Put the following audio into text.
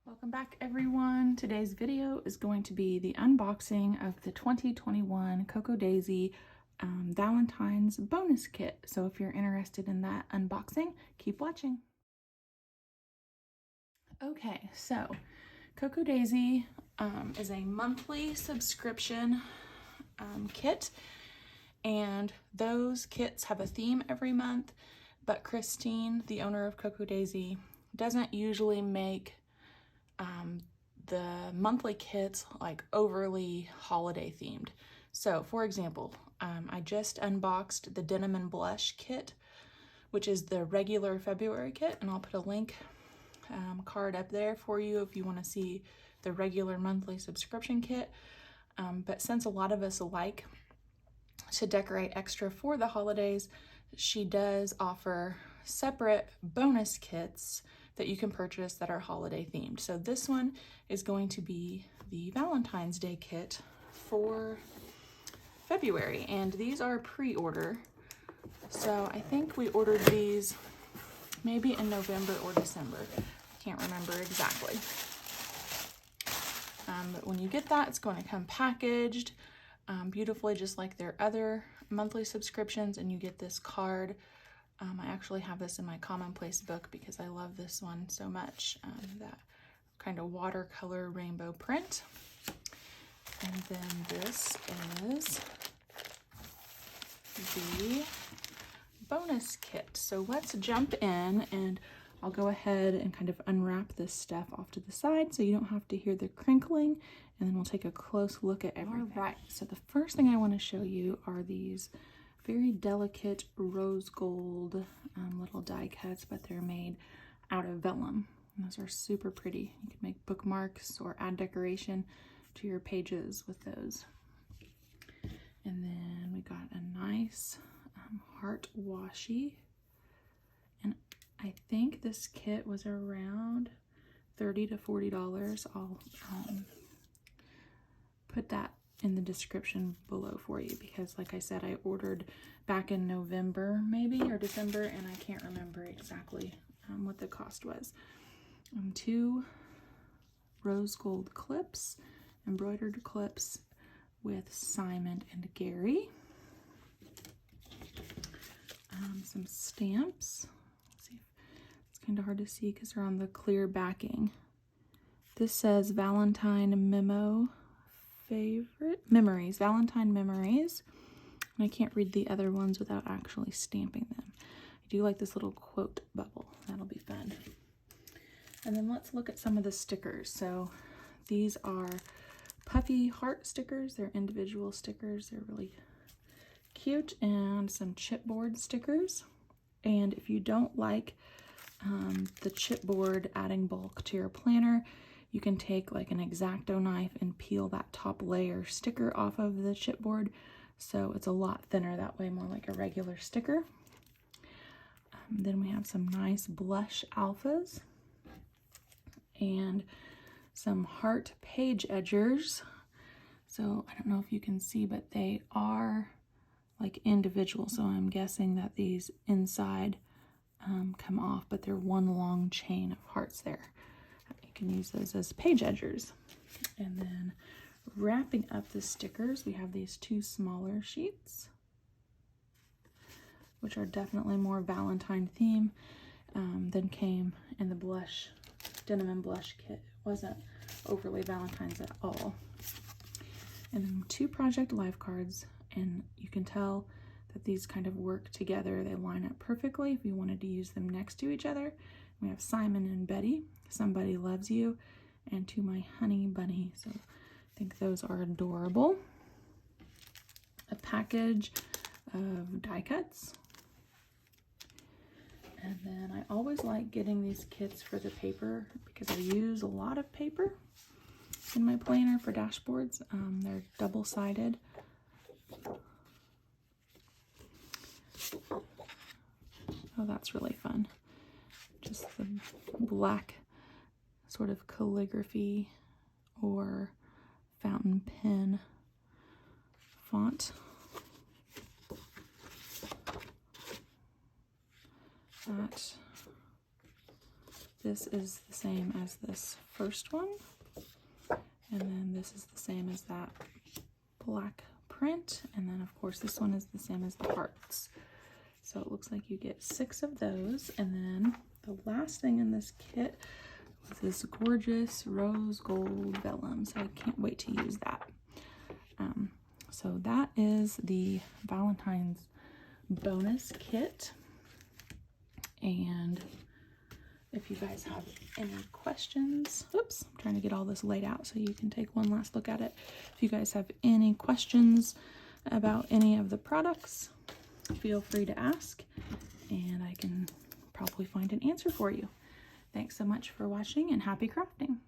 Welcome back everyone. Today's video is going to be the unboxing of the 2021 cocoadaisy Valentine's bonus kit. So if you're interested in that unboxing, keep watching. Okay, so cocoadaisy is a monthly subscription kit, and those kits have a theme every month, but Christine, the owner of cocoadaisy, doesn't usually make the monthly kits like overly holiday themed. So for example, I just unboxed the Denim and Blush kit, which is the regular February kit, and I'll put a link card up there for you if you want to see the regular monthly subscription kit. But since a lot of us like to decorate extra for the holidays, she does offer separate bonus kits that you can purchase that are holiday themed. So this one is going to be the Valentine's Day kit for February, and these are pre-order. So I think we ordered these maybe in November or December. I can't remember exactly. But when you get that, it's going to come packaged beautifully, just like their other monthly subscriptions, and you get this card. I actually have this in my commonplace book because I love this one so much, that kind of watercolor rainbow print. And then this is the bonus kit. So let's jump in, and I'll go ahead and kind of unwrap this stuff off to the side so you don't have to hear the crinkling, and then we'll take a close look at everything. All right, so the first thing I want to show you are these very delicate rose gold little die cuts, but they're made out of vellum. And those are super pretty. You can make bookmarks or add decoration to your pages with those. And then we got a nice heart washi. And I think this kit was around $30 to $40. I'll put that in the description below for you, because like I said, I ordered back in November maybe or December, and I can't remember exactly what the cost was. 2 rose gold clips, embroidered clips with Simon and Gary. Some stamps. Let's see if it's kind of hard to see because they're on the clear backing. This says Valentine Valentine memories, and I can't read the other ones without actually stamping them. I do like this little quote bubble. That'll be fun. And then let's look at some of the stickers. So these are puffy heart stickers. They're individual stickers. They're really cute, and some chipboard stickers. And if you don't like the chipboard adding bulk to your planner, you can take like an X-Acto knife and peel that top layer sticker off of the chipboard, so it's a lot thinner that way, more like a regular sticker. Then we have some nice blush alphas and some heart page edgers. So I don't know if you can see, but they are like individual, so I'm guessing that these inside come off, but they're one long chain of hearts there. You can use those as page edgers. And then wrapping up the stickers, we have these 2 smaller sheets, which are definitely more Valentine theme than came in the blush, Denim and Blush kit. It wasn't overly Valentine's at all. And then 2 project life cards, and you can tell that these kind of work together. They line up perfectly if you wanted to use them next to each other. We have Simon and Betty, Somebody Loves You, and To My Honey Bunny. So I think those are adorable. A package of die cuts. And then I always like getting these kits for the paper because I use a lot of paper in my planner for dashboards. They're double-sided. Oh, that's really fun. Just the black sort of calligraphy or fountain pen font. That This is the same as this first one. And then this is the same as that black print. And then of course this one is the same as the hearts. So it looks like you get 6 of those. And then the last thing in this kit was this gorgeous rose gold vellum. So I can't wait to use that. So that is the Valentine's bonus kit. And if you guys have any questions, oops, I'm trying to get all this laid out so you can take one last look at it. If you guys have any questions about any of the products, feel free to ask and I can probably find an answer for you. Thanks so much for watching and happy crafting.